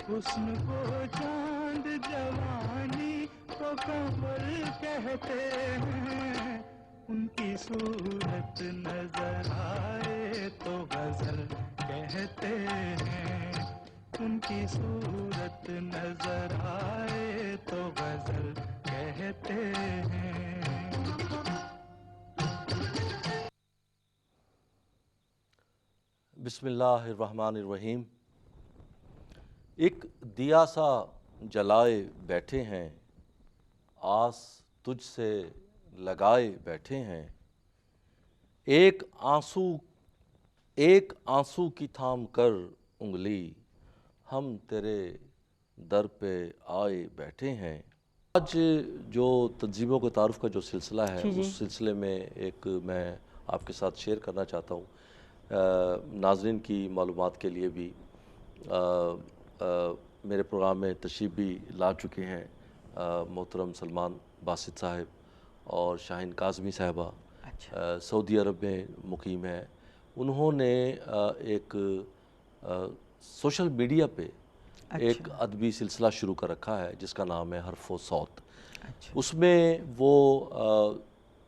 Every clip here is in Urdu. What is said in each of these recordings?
حسن کو چاند جوانی کو قمر کہتے ہیں، ان کی صورت نظر آئے تو غزل کہتے ہیں، ان کی صورت نظر آئے تو غزل کہتے ہیں۔ بسم اللہ الرحمن الرحیم۔ ایک دیا سا جلائے بیٹھے ہیں، آس تجھ سے لگائے بیٹھے ہیں، ایک آنسو کی تھام کر انگلی، ہم تیرے در پہ آئے بیٹھے ہیں۔ آج جو تنظیموں کے تعارف کا جو سلسلہ ہے اس سلسلے میں ایک میں آپ کے ساتھ شیئر کرنا چاہتا ہوں، ناظرین کی معلومات کے لیے بھی۔ میرے پروگرام میں تشریف بھی لا چکے ہیں محترم سلمان باسط صاحب اور شاہین کاظمی صاحبہ، سعودی عرب میں مقیم ہیں۔ انہوں نے ایک سوشل میڈیا پہ ایک ادبی سلسلہ شروع کر رکھا ہے جس کا نام ہے حرف و صوت۔ اس میں وہ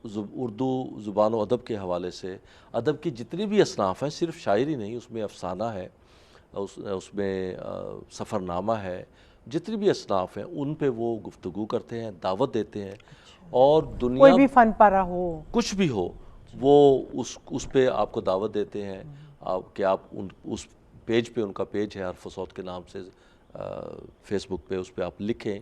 اردو زبان و ادب کے حوالے سے ادب کی جتنی بھی اصناف ہیں، صرف شاعری نہیں، اس میں افسانہ ہے، اس میں سفر نامہ ہے، جتنی بھی اصناف ہیں ان پہ وہ گفتگو کرتے ہیں، دعوت دیتے ہیں، اور دنیا کوئی بھی فن پارہ ہو، کچھ بھی ہو، وہ اس پہ آپ کو دعوت دیتے ہیں کہ آپ اس پیج پہ، ان کا پیج ہے حرف و صوت کے نام سے فیس بک پہ، اس پہ آپ لکھیں۔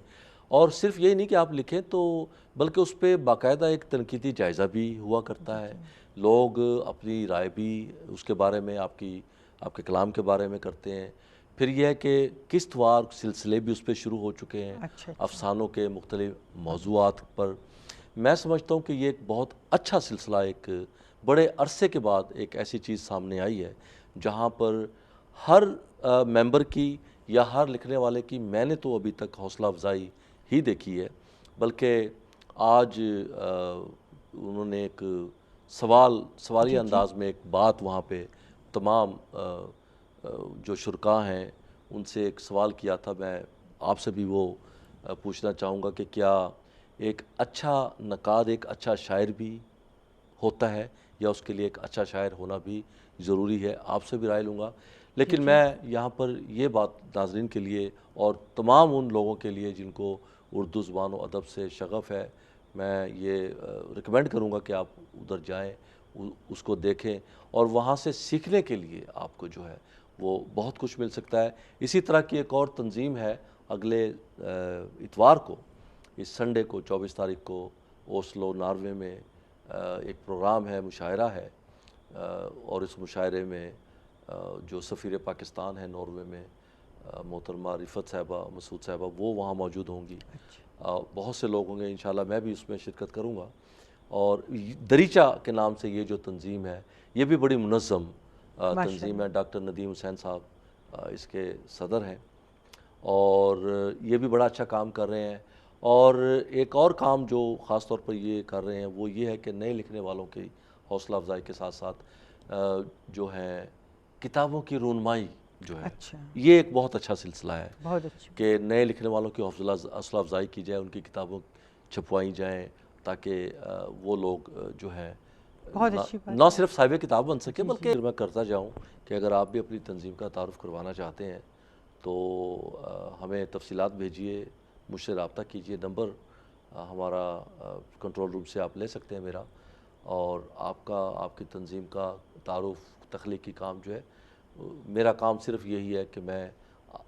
اور صرف یہی نہیں کہ آپ لکھیں تو بلکہ اس پہ باقاعدہ ایک تنقیدی جائزہ بھی ہوا کرتا ہے، لوگ اپنی رائے بھی اس کے بارے میں آپ کے کلام کے بارے میں کرتے ہیں۔ پھر یہ ہے کہ قسط وار سلسلے بھی اس پہ شروع ہو چکے ہیں، افسانوں کے مختلف موضوعات پر۔ میں سمجھتا ہوں کہ یہ ایک بہت اچھا سلسلہ، ایک بڑے عرصے کے بعد ایک ایسی چیز سامنے آئی ہے جہاں پر ہر ممبر کی یا ہر لکھنے والے کی میں نے تو ابھی تک حوصلہ افزائی ہی دیکھی ہے، بلکہ آج انہوں نے ایک سوالی انداز میں ایک بات وہاں پہ تمام جو شرکاء ہیں ان سے ایک سوال کیا تھا۔ میں آپ سے بھی وہ پوچھنا چاہوں گا کہ کیا ایک اچھا نقاد ایک اچھا شاعر بھی ہوتا ہے، یا اس کے لیے ایک اچھا شاعر ہونا بھی ضروری ہے؟ آپ سے بھی رائے لوں گا، لیکن میں یہاں پر یہ بات ناظرین کے لیے اور تمام ان لوگوں کے لیے جن کو اردو زبان و ادب سے شغف ہے، میں یہ ریکمینڈ کروں گا کہ آپ ادھر جائیں، اس کو دیکھیں، اور وہاں سے سیکھنے کے لیے آپ کو جو ہے وہ بہت کچھ مل سکتا ہے۔ اسی طرح کی ایک اور تنظیم ہے، اگلے اتوار کو، اس سنڈے کو 24 تاریخ کو اوسلو ناروے میں ایک پروگرام ہے، مشاعرہ ہے، اور اس مشاعرے میں جو سفیر پاکستان ہے ناروے میں محترمہ رفت صاحبہ، مسعود صاحبہ، وہ وہاں موجود ہوں گی۔ بہت سے لوگ ہوں گے، انشاءاللہ میں بھی اس میں شرکت کروں گا۔ اور دریچہ کے نام سے یہ جو تنظیم ہے یہ بھی بڑی منظم تنظیم ہے، ڈاکٹر ندیم حسین صاحب اس کے صدر ہیں، اور یہ بھی بڑا اچھا کام کر رہے ہیں۔ اور ایک اور کام جو خاص طور پر یہ کر رہے ہیں وہ یہ ہے کہ نئے لکھنے والوں کی حوصلہ افزائی کے ساتھ ساتھ جو ہے کتابوں کی رونمائی جو ہے، یہ ایک بہت اچھا سلسلہ ہے کہ نئے لکھنے والوں کی حوصلہ افزائی کی جائے، ان کی کتابوں چھپوائی جائیں، تاکہ وہ لوگ جو ہے نہ صرف صاحب کتاب بن سکے، بلکہ میں کرتا جاؤں کہ اگر آپ بھی اپنی تنظیم کا تعارف کروانا چاہتے ہیں تو ہمیں تفصیلات بھیجیے، مجھ سے رابطہ کیجیے۔ نمبر ہمارا کنٹرول روم سے آپ لے سکتے ہیں میرا، اور آپ کی تنظیم کا تعارف، تخلیقی کام جو ہے، میرا کام صرف یہی ہے کہ میں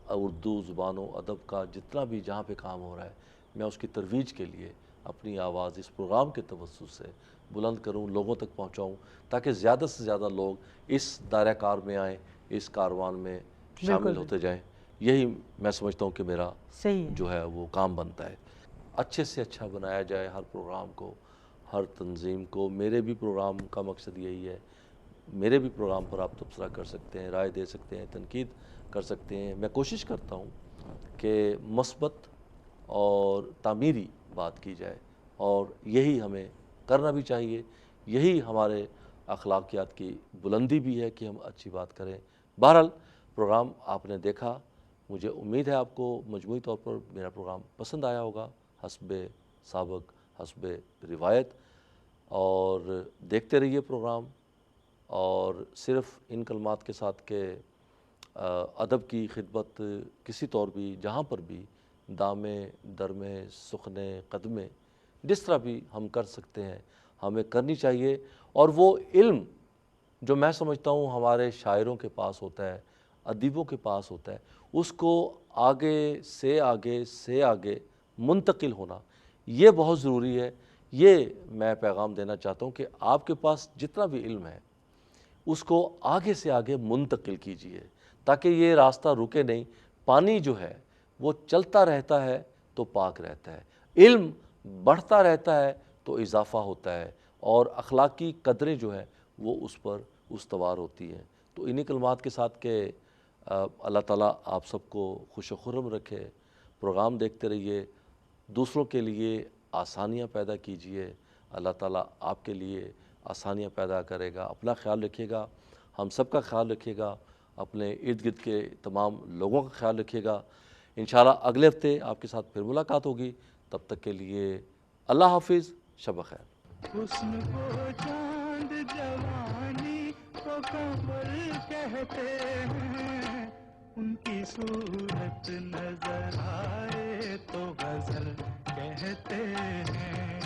اردو زبان و ادب کا جتنا بھی جہاں پہ کام ہو رہا ہے میں اس کی ترویج کے لیے اپنی آواز اس پروگرام کے توسط سے بلند کروں، لوگوں تک پہنچاؤں، تاکہ زیادہ سے زیادہ لوگ اس دائرہ کار میں آئیں، اس کاروان میں شامل ہوتے جائیں۔ یہی میں سمجھتا ہوں کہ میرا جو ہے وہ کام بنتا ہے، اچھے سے اچھا بنایا جائے ہر پروگرام کو، ہر تنظیم کو۔ میرے بھی پروگرام کا مقصد یہی ہے، میرے بھی پروگرام پر آپ تبصرہ کر سکتے ہیں، رائے دے سکتے ہیں، تنقید کر سکتے ہیں۔ میں کوشش کرتا ہوں کہ مثبت اور تعمیری بات کی جائے، اور یہی ہمیں کرنا بھی چاہیے، یہی ہمارے اخلاقیات کی بلندی بھی ہے کہ ہم اچھی بات کریں۔ بہرحال پروگرام آپ نے دیکھا، مجھے امید ہے آپ کو مجموعی طور پر میرا پروگرام پسند آیا ہوگا، حسب سابق، حسب روایت، اور دیکھتے رہیے پروگرام، اور صرف ان کلمات کے ساتھ کہ ادب کی خدمت کسی طور بھی جہاں پر بھی دامے درمے سخنے قدمے جس طرح بھی ہم کر سکتے ہیں ہمیں کرنی چاہیے، اور وہ علم جو میں سمجھتا ہوں ہمارے شاعروں کے پاس ہوتا ہے، ادیبوں کے پاس ہوتا ہے، اس کو آگے سے آگے منتقل ہونا یہ بہت ضروری ہے۔ یہ میں پیغام دینا چاہتا ہوں کہ آپ کے پاس جتنا بھی علم ہے اس کو آگے سے آگے منتقل کیجئے تاکہ یہ راستہ رکے نہیں۔ پانی جو ہے وہ چلتا رہتا ہے تو پاک رہتا ہے، علم بڑھتا رہتا ہے تو اضافہ ہوتا ہے، اور اخلاقی قدریں جو ہیں وہ اس پر استوار ہوتی ہیں۔ تو انہی کلمات کے ساتھ کہ اللہ تعالیٰ آپ سب کو خوش و خرم رکھے، پروگرام دیکھتے رہیے، دوسروں کے لیے آسانیاں پیدا کیجئے، اللہ تعالیٰ آپ کے لیے آسانیاں پیدا کرے گا۔ اپنا خیال رکھیے گا، ہم سب کا خیال رکھیے گا، اپنے ارد گرد کے تمام لوگوں کا خیال رکھیے گا۔ انشاءاللہ اگلے ہفتے آپ کے ساتھ پھر ملاقات ہوگی، تب تک کے لیے اللہ حافظ، شب بخیر۔ حسن کو چاند جوانی کو قمر کہتے ہیں، ان کی صورت نظر آئے تو غزل کہتے ہیں،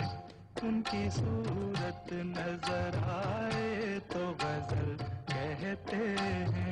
ان کی صورت نظر آئے تو غزل کہتے ہیں۔